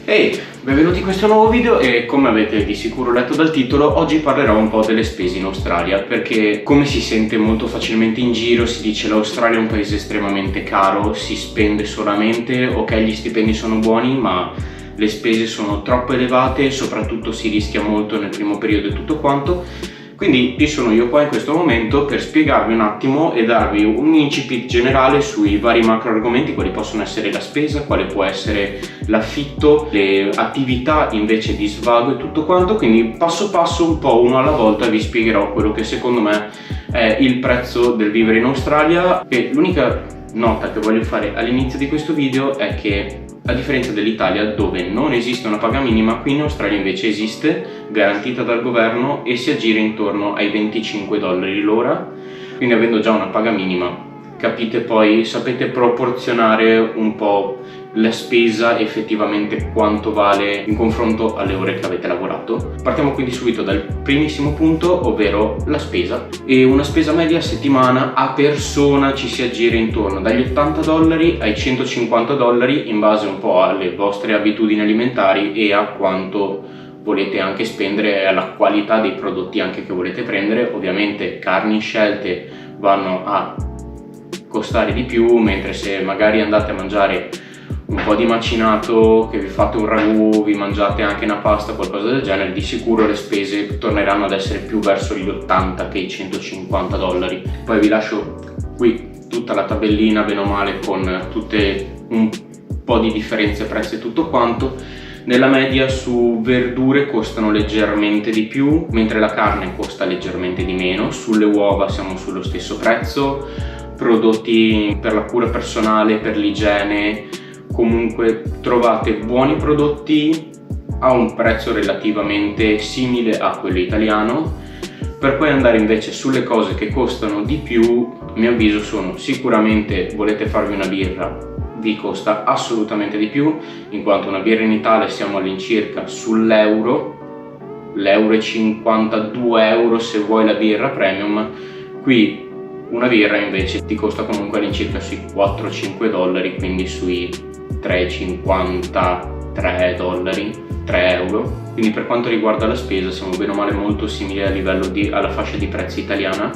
Ehi, benvenuti in questo nuovo video e come avete di sicuro letto dal titolo, oggi parlerò un po' delle spese in Australia perché come si sente molto facilmente in giro, si dice l'Australia è un paese estremamente caro, si spende solamente, ok gli stipendi sono buoni ma le spese sono troppo elevate e soprattutto si rischia molto nel primo periodo e tutto quanto. Quindi ci sono io qua in questo momento per spiegarvi un attimo e darvi un incipit generale sui vari macro argomenti, quali possono essere la spesa, quale può essere l'affitto, le attività invece di svago e tutto quanto. Quindi passo passo, un po' uno alla volta, vi spiegherò quello che secondo me è il prezzo del vivere in Australia. E l'unica nota che voglio fare all'inizio di questo video è che a differenza dell'Italia, dove non esiste una paga minima, qui in Australia invece esiste, garantita dal governo, e si aggira intorno ai 25 dollari l'ora. Quindi avendo già una paga minima, capite poi, sapete proporzionare un po' la spesa effettivamente quanto vale in confronto alle ore che avete lavorato. Partiamo quindi subito dal primissimo punto, ovvero la spesa. E una spesa media a settimana a persona ci si aggira intorno dagli 80 dollari ai 150 dollari in base un po' alle vostre abitudini alimentari e a quanto volete anche spendere e alla qualità dei prodotti anche che volete prendere. Ovviamente carni scelte vanno a costare di più, mentre se magari andate a mangiare un po' di macinato, che vi fate un ragù, vi mangiate anche una pasta, qualcosa del genere, di sicuro le spese torneranno ad essere più verso gli 80 che i 150 dollari. Poi vi lascio qui tutta la tabellina bene o male con tutte un po' di differenze prezzi e tutto quanto. Nella media su verdure costano leggermente di più, mentre la carne costa leggermente di meno. Sulle uova siamo sullo stesso prezzo. Prodotti per la cura personale, per l'igiene, comunque trovate buoni prodotti a un prezzo relativamente simile a quello italiano. Per poi andare invece sulle cose che costano di più, a mio avviso sono sicuramente, volete farvi una birra, vi costa assolutamente di più, in quanto una birra in Italia siamo all'incirca sull'euro, l'euro e 52 euro se vuoi la birra premium. Qui una birra invece ti costa comunque all'incirca sui 4-5 dollari, quindi sui 3,53 dollari, 3 euro. Quindi per quanto riguarda la spesa siamo bene o male molto simili a livello alla fascia di prezzi italiana,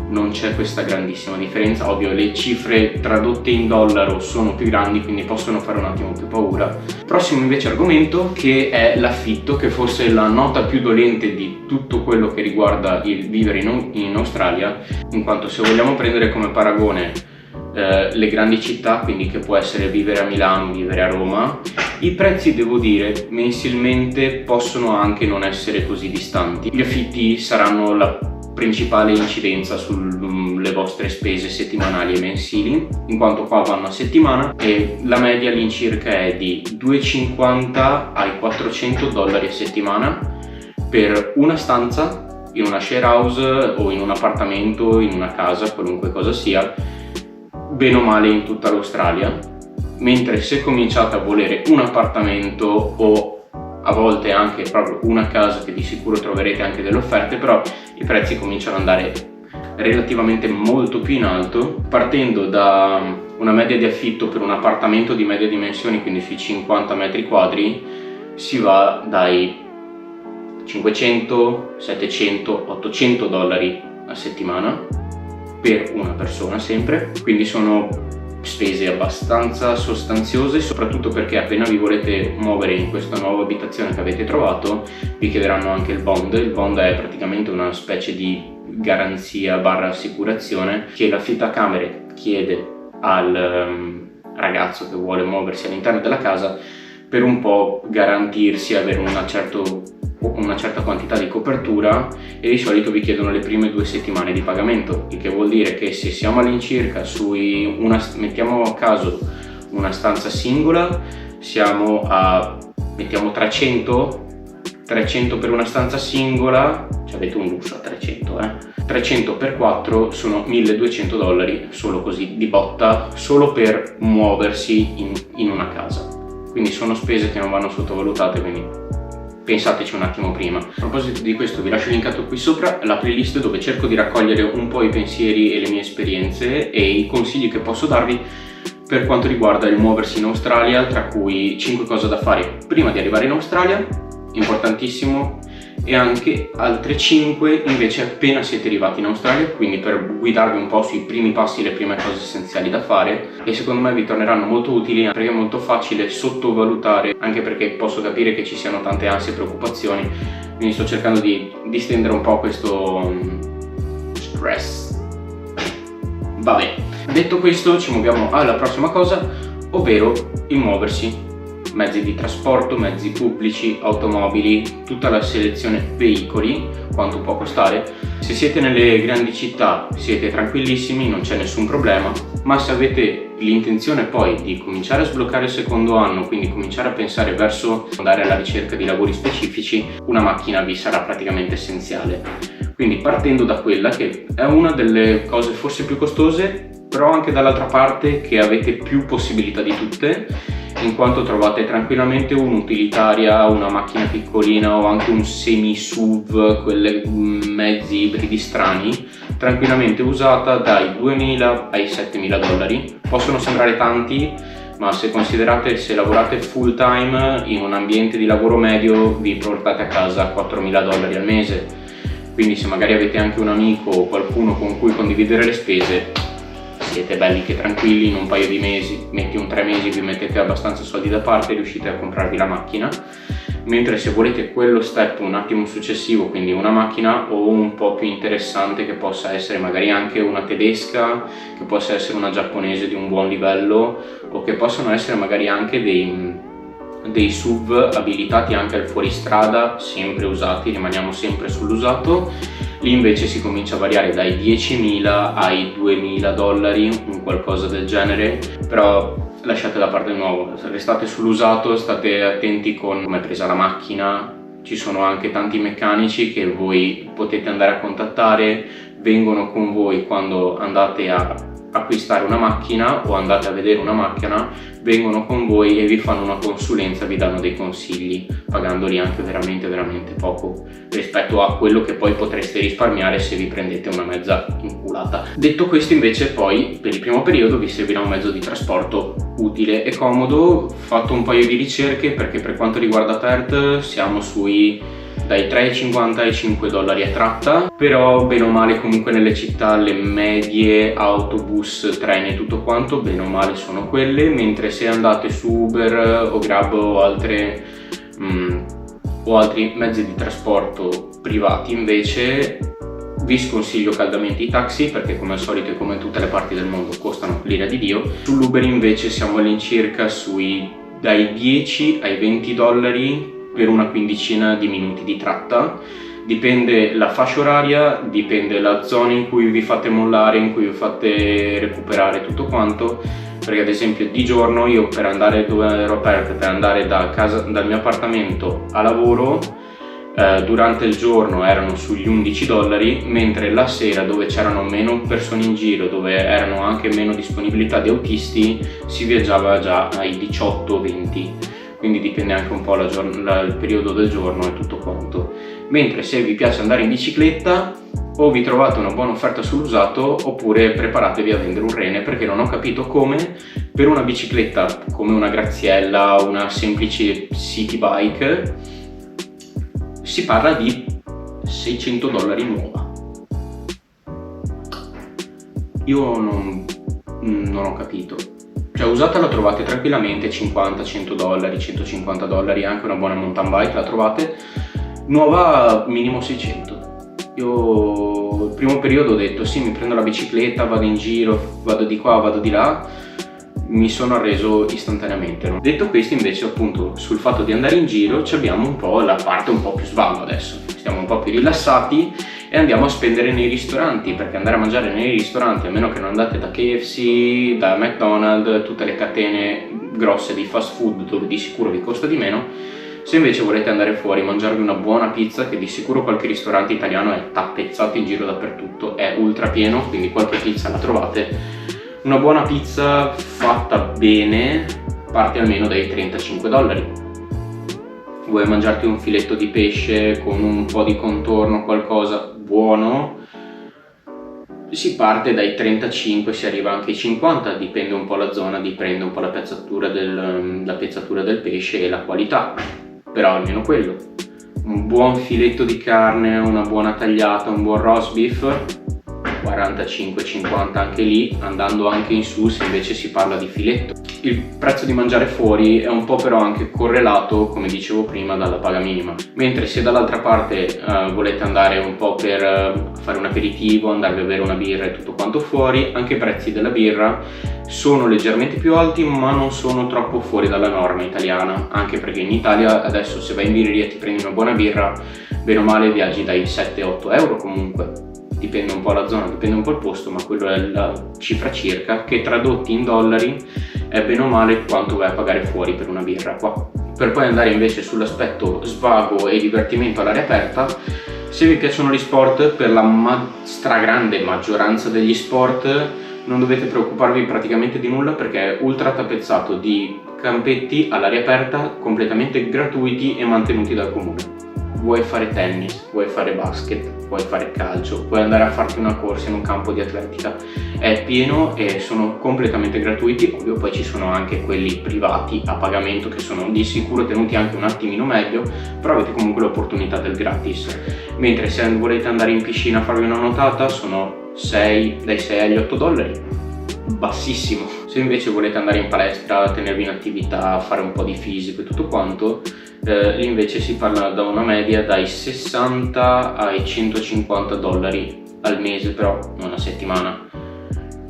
non c'è questa grandissima differenza. Ovvio le cifre tradotte in dollaro sono più grandi, quindi possono fare un attimo più paura. Prossimo invece argomento, che è l'affitto, che forse è la nota più dolente di tutto quello che riguarda il vivere in Australia, in quanto se vogliamo prendere come paragone le grandi città, quindi che può essere vivere a Milano, vivere a Roma, i prezzi devo dire mensilmente possono anche non essere così distanti. Gli affitti saranno la principale incidenza sulle vostre spese settimanali e mensili, in quanto qua vanno a settimana e la media all'incirca è di 250 ai 400 dollari a settimana per una stanza in una share house o in un appartamento, in una casa, qualunque cosa sia, bene o male in tutta l'Australia. Mentre se cominciate a volere un appartamento o a volte anche proprio una casa, che di sicuro troverete anche delle offerte, però i prezzi cominciano ad andare relativamente molto più in alto, partendo da una media di affitto per un appartamento di medie dimensioni, quindi sui 50 metri quadri, si va dai 500, 700, 800 dollari a settimana per una persona sempre, quindi sono spese abbastanza sostanziose, soprattutto perché appena vi volete muovere in questa nuova abitazione che avete trovato vi chiederanno anche il bond. Il bond è praticamente una specie di garanzia barra assicurazione che l'affittacamere chiede al ragazzo che vuole muoversi all'interno della casa per un po' garantirsi, avere una certa quantità di copertura, e di solito vi chiedono le prime 2 settimane di pagamento, il che vuol dire che se siamo all'incirca sui mettiamo a caso una stanza singola, siamo a mettiamo 300 per una stanza singola, cioè avete un lusso a 300 per 4 sono 1200 dollari solo così di botta, solo per muoversi in una casa. Quindi sono spese che non vanno sottovalutate, quindi pensateci un attimo prima. A proposito di questo, vi lascio linkato qui sopra la playlist dove cerco di raccogliere un po' i pensieri e le mie esperienze e i consigli che posso darvi per quanto riguarda il muoversi in Australia, tra cui 5 cose da fare prima di arrivare in Australia, importantissimo, e anche altre 5 invece appena siete arrivati in Australia, quindi per guidarvi un po' sui primi passi, le prime cose essenziali da fare, e secondo me vi torneranno molto utili perché è molto facile sottovalutare, anche perché posso capire che ci siano tante ansie e preoccupazioni, quindi sto cercando di distendere un po' questo stress. Vabbè, detto questo ci muoviamo alla prossima cosa, ovvero il muoversi. Mezzi di trasporto, mezzi pubblici, automobili, tutta la selezione veicoli, quanto può costare. Se siete nelle grandi città siete tranquillissimi, non c'è nessun problema, ma se avete l'intenzione poi di cominciare a sbloccare il secondo anno, quindi cominciare a pensare verso andare alla ricerca di lavori specifici, una macchina vi sarà praticamente essenziale. Quindi partendo da quella che è una delle cose forse più costose, però anche dall'altra parte che avete più possibilità di tutte, in quanto trovate tranquillamente un'utilitaria, una macchina piccolina o anche un semi-SUV, quelle mezzi ibridi strani, tranquillamente usata dai 2.000 ai 7.000 dollari. Possono sembrare tanti, ma se considerate, se lavorate full time in un ambiente di lavoro medio, vi portate a casa 4.000 dollari al mese. Quindi se magari avete anche un amico o qualcuno con cui condividere le spese, siete belli che tranquilli, in un paio di mesi, metti un 3 mesi, vi mettete abbastanza soldi da parte e riuscite a comprarvi la macchina. Mentre se volete quello step un attimo successivo, quindi una macchina o un po' più interessante, che possa essere magari anche una tedesca, che possa essere una giapponese di un buon livello, o che possono essere magari anche dei SUV abilitati anche al fuoristrada, sempre usati, rimaniamo sempre sull'usato. Lì invece si comincia a variare dai 10.000 ai 2.000 dollari, un qualcosa del genere, però lasciate da parte il nuovo, restate sull'usato, state attenti con come è presa la macchina. Ci sono anche tanti meccanici che voi potete andare a contattare, vengono con voi quando andate a acquistare una macchina o andate a vedere una macchina, vengono con voi e vi fanno una consulenza, vi danno dei consigli, pagandoli anche veramente poco rispetto a quello che poi potreste risparmiare se vi prendete una mezza inculata. Detto questo, invece, poi per il primo periodo vi servirà un mezzo di trasporto utile e comodo. Ho fatto un paio di ricerche perché per quanto riguarda Perth siamo dai 3,50 ai 5 dollari a tratta, però bene o male comunque nelle città le medie, autobus, treni e tutto quanto bene o male sono quelle, mentre se andate su Uber o Grab o altri mezzi di trasporto privati invece vi sconsiglio caldamente i taxi, perché come al solito e come in tutte le parti del mondo costano l'ira di Dio. Sull'Uber invece siamo all'incirca dai 10 ai 20 dollari per una quindicina di minuti di tratta. Dipende la fascia oraria, dipende la zona in cui vi fate mollare, in cui vi fate recuperare tutto quanto, perché ad esempio di giorno io per andare dove ero aperto, per andare dal mio appartamento a lavoro, durante il giorno erano sugli 11 dollari, mentre la sera, dove c'erano meno persone in giro, dove erano anche meno disponibilità di autisti, si viaggiava già ai 18-20. Quindi dipende anche un po' il periodo del giorno e tutto quanto. Mentre se vi piace andare in bicicletta, o vi trovate una buona offerta sull'usato oppure preparatevi a vendere un rene, perché non ho capito come per una bicicletta come una Graziella, una semplice city bike, si parla di 600 dollari nuova. Io non ho capito. Cioè usata la trovate tranquillamente 50, 100 dollari, 150 dollari, anche una buona mountain bike la trovate, nuova minimo 600. Io il primo periodo ho detto sì, mi prendo la bicicletta, vado in giro, vado di qua, vado di là, mi sono arreso istantaneamente, no? Detto questo, invece, appunto sul fatto di andare in giro abbiamo un po' la parte un po' più svago adesso, stiamo un po' più rilassati e andiamo a spendere nei ristoranti, perché andare a mangiare nei ristoranti, a meno che non andate da KFC, da McDonald's, tutte le catene grosse di fast food dove di sicuro vi costa di meno. Se invece volete andare fuori, mangiarvi una buona pizza, che di sicuro qualche ristorante italiano è tappezzato in giro dappertutto, è ultra pieno, quindi qualche pizza la trovate. Una buona pizza fatta bene parte almeno dai 35 dollari. Vuoi mangiarti un filetto di pesce con un po' di contorno, qualcosa buono, Si parte dai 35, si arriva anche ai 50, dipende un po' la zona, dipende un po' la pezzatura del pesce e la qualità, però almeno quello. Un buon filetto di carne, una buona tagliata, un buon roast beef, 45-50 anche lì, andando anche in su se invece si parla di filetto. Il prezzo di mangiare fuori è un po' però anche correlato, come dicevo prima, dalla paga minima, mentre se dall'altra parte volete andare un po' per fare un aperitivo, andare a bere una birra e tutto quanto fuori, anche i prezzi della birra sono leggermente più alti, ma non sono troppo fuori dalla norma italiana, anche perché in Italia adesso se vai in birreria e ti prendi una buona birra, bene o male viaggi dai 7-8 euro comunque. Dipende un po' la zona, dipende un po' il posto, ma quello è la cifra circa, che tradotti in dollari è bene o male quanto vai a pagare fuori per una birra qua. Per poi andare invece sull'aspetto svago e divertimento all'aria aperta, se vi piacciono gli sport, per la stragrande maggioranza degli sport non dovete preoccuparvi praticamente di nulla, perché è ultra tappezzato di campetti all'aria aperta completamente gratuiti e mantenuti dal comune. Vuoi fare tennis, vuoi fare basket, vuoi fare calcio, puoi andare a farti una corsa in un campo di atletica, è pieno e sono completamente gratuiti. Ovvio poi ci sono anche quelli privati a pagamento che sono di sicuro tenuti anche un attimino meglio, però avete comunque l'opportunità del gratis. Mentre se volete andare in piscina a farvi una nuotata sono dai 6 agli 8 dollari, bassissimo. Se invece volete andare in palestra, tenervi in attività, fare un po' di fisico e tutto quanto, lì invece si parla da una media dai 60 ai 150 dollari al mese, però non a settimana,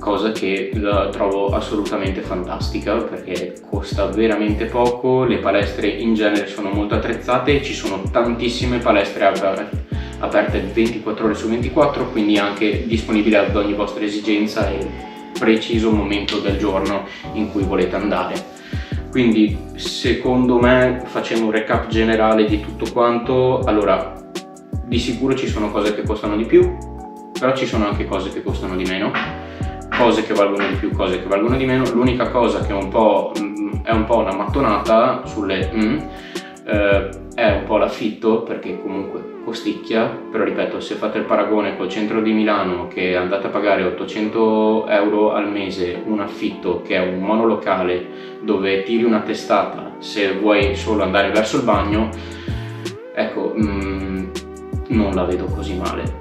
cosa che la trovo assolutamente fantastica perché costa veramente poco. Le palestre in genere sono molto attrezzate e ci sono tantissime palestre aperte 24 ore su 24, quindi anche disponibili ad ogni vostra esigenza e preciso momento del giorno in cui volete andare. Quindi secondo me, facendo un recap generale di tutto quanto, allora di sicuro ci sono cose che costano di più, però ci sono anche cose che costano di meno, cose che valgono di più, cose che valgono di meno. L'unica cosa che è un po' una mattonata è un po' l'affitto, perché comunque costicchia, però ripeto, se fate il paragone col centro di Milano che andate a pagare 800 euro al mese un affitto, che è un monolocale dove tiri una testata se vuoi solo andare verso il bagno, ecco, non la vedo così male.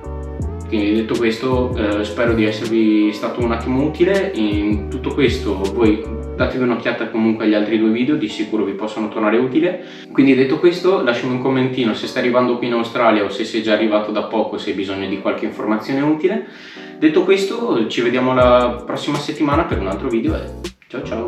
Quindi detto questo, spero di esservi stato un attimo utile. In tutto questo voi datevi un'occhiata comunque agli altri 2 video, di sicuro vi possono tornare utile. Quindi detto questo, lasciami un commentino se stai arrivando qui in Australia o se sei già arrivato da poco, se hai bisogno di qualche informazione utile. Detto questo, ci vediamo la prossima settimana per un altro video e ciao ciao!